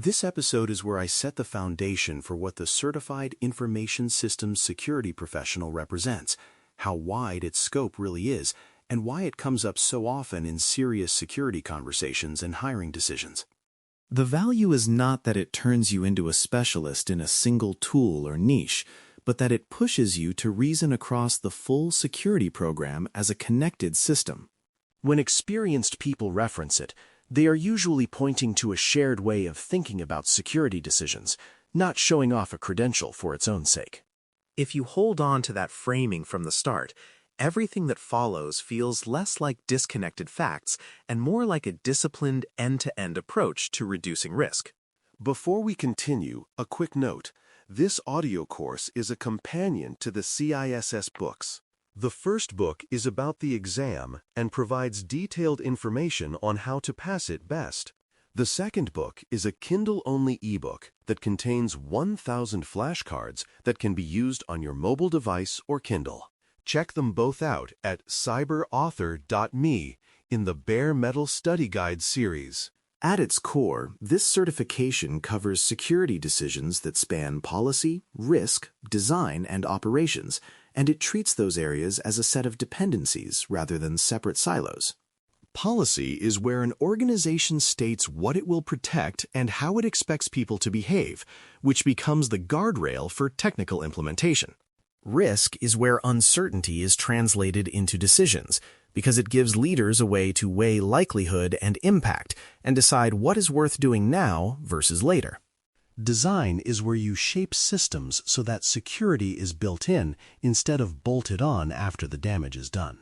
This episode is where I set the foundation for what the Certified Information Systems Security Professional represents, how wide its scope really is, and why it comes up so often in serious security conversations and hiring decisions. The value is not that it turns you into a specialist in a single tool or niche, but that it pushes you to reason across the full security program as a connected system. When experienced people reference it, they are usually pointing to a shared way of thinking about security decisions, not showing off a credential for its own sake. If you hold on to that framing from the start, everything that follows feels less like disconnected facts and more like a disciplined end-to-end approach to reducing risk. Before we continue, a quick note. This audio course is a companion to the CISSP books. The first book is about the exam and provides detailed information on how to pass it best. The second book is a Kindle-only ebook that contains 1,000 flashcards that can be used on your mobile device or Kindle. Check them both out at cyberauthor.me in the Bare Metal Study Guide series. At its core, this certification covers security decisions that span policy, risk, design, and operations, and it treats those areas as a set of dependencies rather than separate silos. Policy is where an organization states what it will protect and how it expects people to behave, which becomes the guardrail for technical implementation. Risk is where uncertainty is translated into decisions, because it gives leaders a way to weigh likelihood and impact and decide what is worth doing now versus later. Design is where you shape systems so that security is built in instead of bolted on after the damage is done.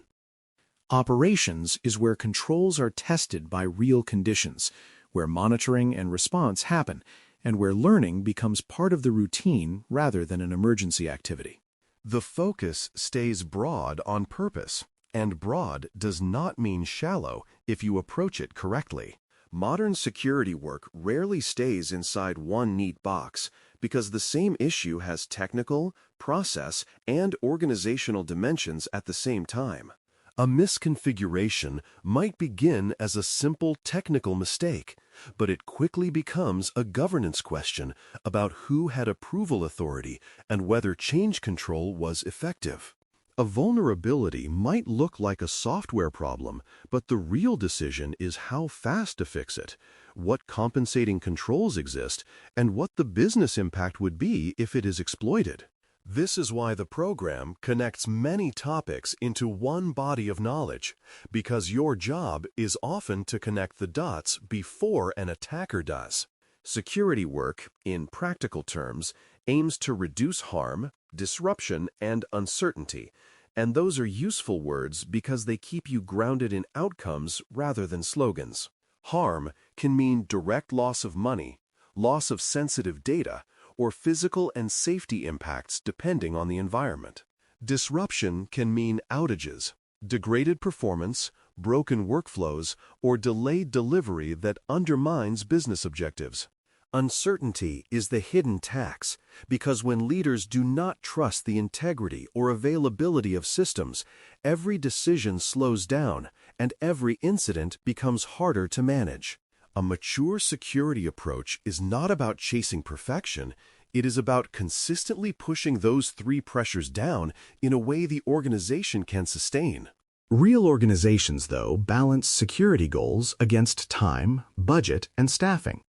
Operations is where controls are tested by real conditions, where monitoring and response happen, and where learning becomes part of the routine rather than an emergency activity. The focus stays broad on purpose, and broad does not mean shallow if you approach it correctly. Modern security work rarely stays inside one neat box because the same issue has technical, process, and organizational dimensions at the same time. A misconfiguration might begin as a simple technical mistake, but it quickly becomes a governance question about who had approval authority and whether change control was effective. A vulnerability might look like a software problem, but the real decision is how fast to fix it, what compensating controls exist, and what the business impact would be if it is exploited. This is why the program connects many topics into one body of knowledge, because your job is often to connect the dots before an attacker does. Security work, in practical terms, aims to reduce harm, disruption, and uncertainty, and those are useful words because they keep you grounded in outcomes rather than slogans. Harm can mean direct loss of money, loss of sensitive data, or physical and safety impacts depending on the environment. Disruption can mean outages, degraded performance, broken workflows, or delayed delivery that undermines business objectives. Uncertainty is the hidden tax, because when leaders do not trust the integrity or availability of systems, every decision slows down and every incident becomes harder to manage. A mature security approach is not about chasing perfection, it is about consistently pushing those three pressures down in a way the organization can sustain. Real organizations, though, balance security goals against time, budget, and staffing.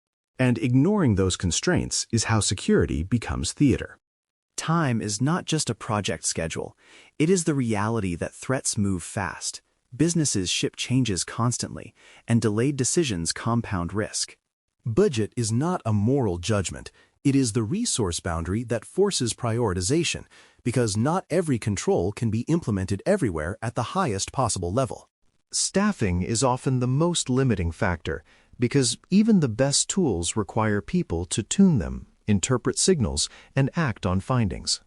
And ignoring those constraints is how security becomes theater. Time is not just a project schedule. It is the reality that threats move fast, businesses ship changes constantly, and delayed decisions compound risk. Budget is not a moral judgment. It is the resource boundary that forces prioritization, because not every control can be implemented everywhere at the highest possible level. Staffing is often the most limiting factor, because even the best tools require people to tune them, interpret signals, and act on findings.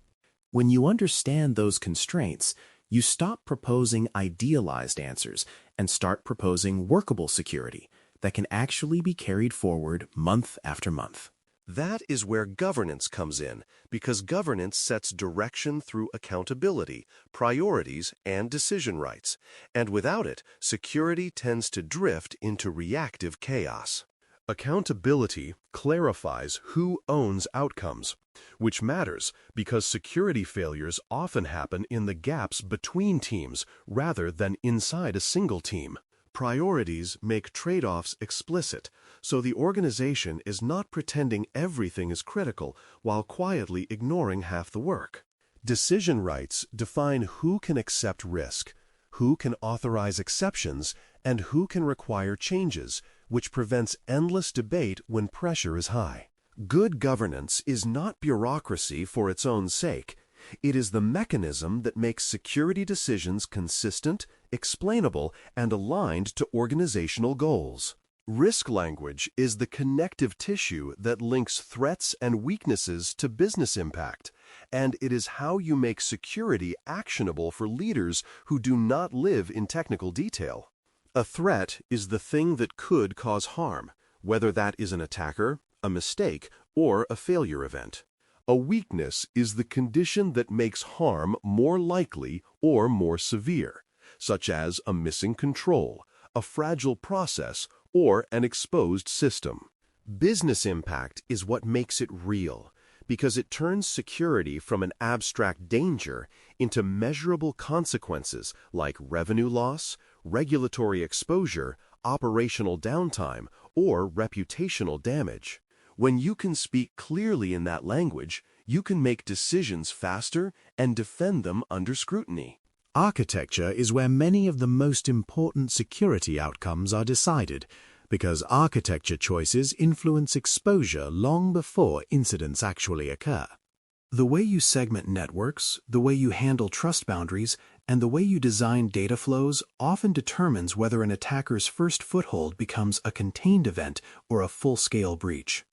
When you understand those constraints, you stop proposing idealized answers and start proposing workable security that can actually be carried forward month after month. That is where governance comes in, because governance sets direction through accountability, priorities, and decision rights. And without it, security tends to drift into reactive chaos. Accountability clarifies who owns outcomes, which matters because security failures often happen in the gaps between teams rather than inside a single team. Priorities make trade-offs explicit, so the organization is not pretending everything is critical while quietly ignoring half the work. Decision rights define who can accept risk, who can authorize exceptions, and who can require changes, which prevents endless debate when pressure is high. Good governance is not bureaucracy for its own sake. It is the mechanism that makes security decisions consistent, explainable, and aligned to organizational goals. Risk language is the connective tissue that links threats and weaknesses to business impact, and it is how you make security actionable for leaders who do not live in technical detail. A threat is the thing that could cause harm, whether that is an attacker, a mistake, or a failure event. A weakness is the condition that makes harm more likely or more severe, such as a missing control, a fragile process, or an exposed system. Business impact is what makes it real, because it turns security from an abstract danger into measurable consequences like revenue loss, regulatory exposure, operational downtime, or reputational damage. When you can speak clearly in that language, you can make decisions faster and defend them under scrutiny. Architecture is where many of the most important security outcomes are decided, because architecture choices influence exposure long before incidents actually occur. The way you segment networks, the way you handle trust boundaries, and the way you design data flows often determines whether an attacker's first foothold becomes a contained event or a full-scale breach.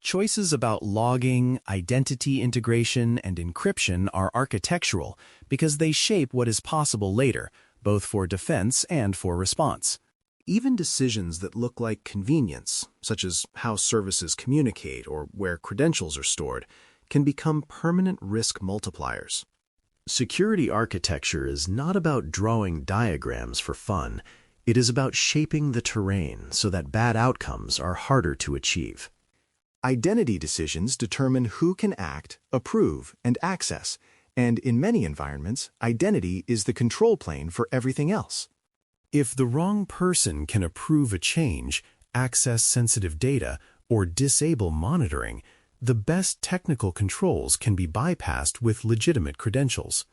Choices about logging, identity integration, and encryption are architectural because they shape what is possible later, both for defense and for response. Even decisions that look like convenience, such as how services communicate or where credentials are stored, can become permanent risk multipliers. Security architecture is not about drawing diagrams for fun. It is about shaping the terrain so that bad outcomes are harder to achieve. Identity decisions determine who can act, approve, and access, and in many environments, identity is the control plane for everything else. If the wrong person can approve a change, access sensitive data, or disable monitoring, the best technical controls can be bypassed with legitimate credentials.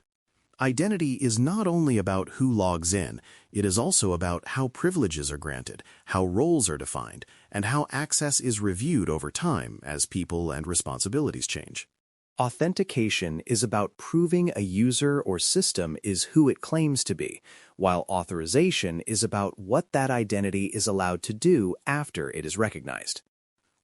Identity is not only about who logs in, it is also about how privileges are granted, how roles are defined, and how access is reviewed over time as people and responsibilities change. Authentication is about proving a user or system is who it claims to be, while authorization is about what that identity is allowed to do after it is recognized.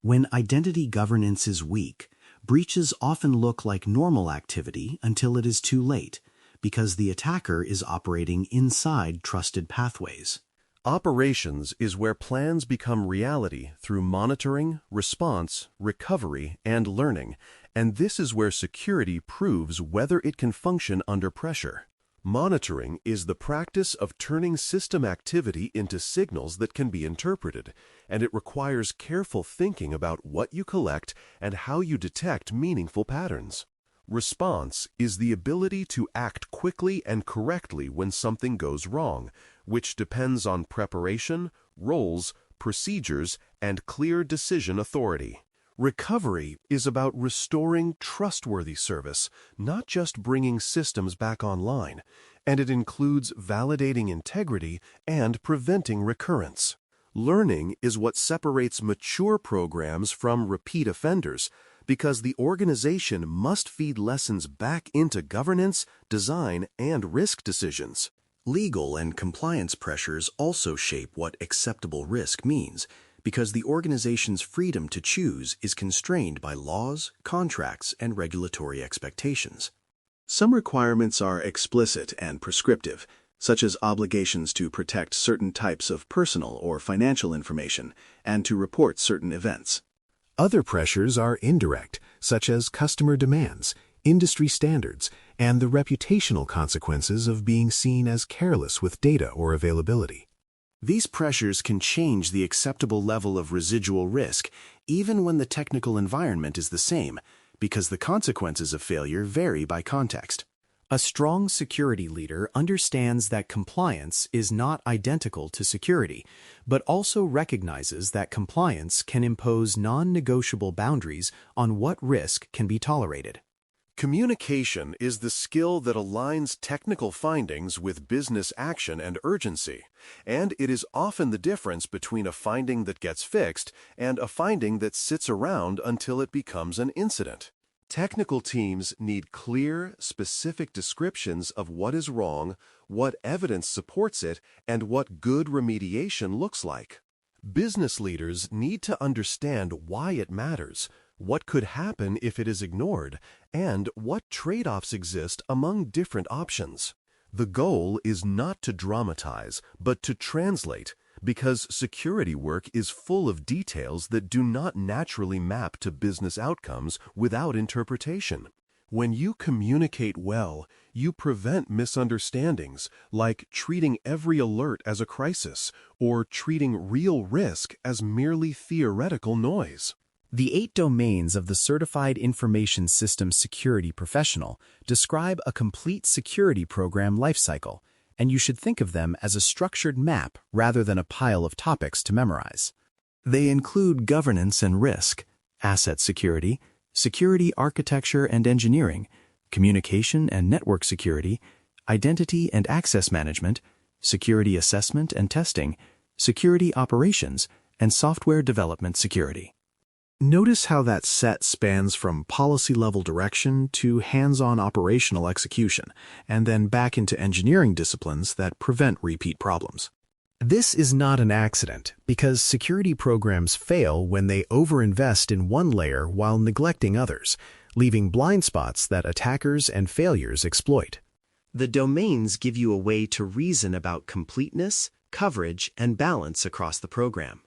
When identity governance is weak, breaches often look like normal activity until it is too late, because the attacker is operating inside trusted pathways. Operations is where plans become reality through monitoring, response, recovery, and learning, and this is where security proves whether it can function under pressure. Monitoring is the practice of turning system activity into signals that can be interpreted, and it requires careful thinking about what you collect and how you detect meaningful patterns. Response is the ability to act quickly and correctly when something goes wrong, which depends on preparation, roles, procedures, and clear decision authority. Recovery is about restoring trustworthy service, not just bringing systems back online, and it includes validating integrity and preventing recurrence. Learning is what separates mature programs from repeat offenders, because the organization must feed lessons back into governance, design, and risk decisions. Legal and compliance pressures also shape what acceptable risk means, because the organization's freedom to choose is constrained by laws, contracts, and regulatory expectations. Some requirements are explicit and prescriptive, such as obligations to protect certain types of personal or financial information and to report certain events. Other pressures are indirect, such as customer demands, industry standards, and the reputational consequences of being seen as careless with data or availability. These pressures can change the acceptable level of residual risk, even when the technical environment is the same, because the consequences of failure vary by context. A strong security leader understands that compliance is not identical to security, but also recognizes that compliance can impose non-negotiable boundaries on what risk can be tolerated. Communication is the skill that aligns technical findings with business action and urgency, and it is often the difference between a finding that gets fixed and a finding that sits around until it becomes an incident. Technical teams need clear, specific descriptions of what is wrong, what evidence supports it, and what good remediation looks like. Business leaders need to understand why it matters, what could happen if it is ignored, and what trade-offs exist among different options. The goal is not to dramatize, but to translate, because security work is full of details that do not naturally map to business outcomes without interpretation. When you communicate well, you prevent misunderstandings, like treating every alert as a crisis, or treating real risk as merely theoretical noise. The 8 domains of the Certified Information Systems Security Professional describe a complete security program lifecycle, and you should think of them as a structured map rather than a pile of topics to memorize. They include governance and risk, asset security, security architecture and engineering, communication and network security, identity and access management, security assessment and testing, security operations, and software development security. Notice how that set spans from policy-level direction to hands-on operational execution, and then back into engineering disciplines that prevent repeat problems. This is not an accident, because security programs fail when they overinvest in one layer while neglecting others, leaving blind spots that attackers and failures exploit. The domains give you a way to reason about completeness, coverage, and balance across the program.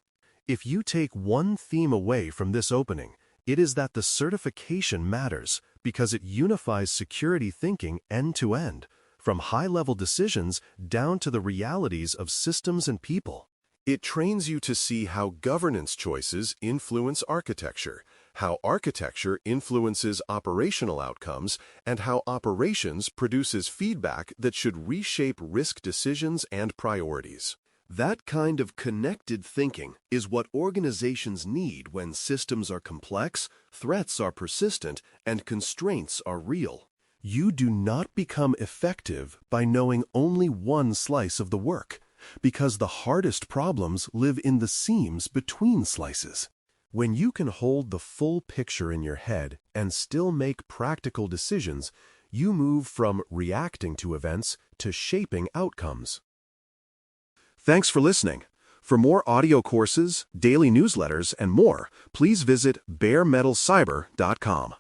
If you take one theme away from this opening, it is that the certification matters because it unifies security thinking end-to-end, from high-level decisions down to the realities of systems and people. It trains you to see how governance choices influence architecture, how architecture influences operational outcomes, and how operations produces feedback that should reshape risk decisions and priorities. That kind of connected thinking is what organizations need when systems are complex, threats are persistent, and constraints are real. You do not become effective by knowing only one slice of the work, because the hardest problems live in the seams between slices. When you can hold the full picture in your head and still make practical decisions, you move from reacting to events to shaping outcomes. Thanks for listening. For more audio courses, daily newsletters, and more, please visit baremetalcyber.com.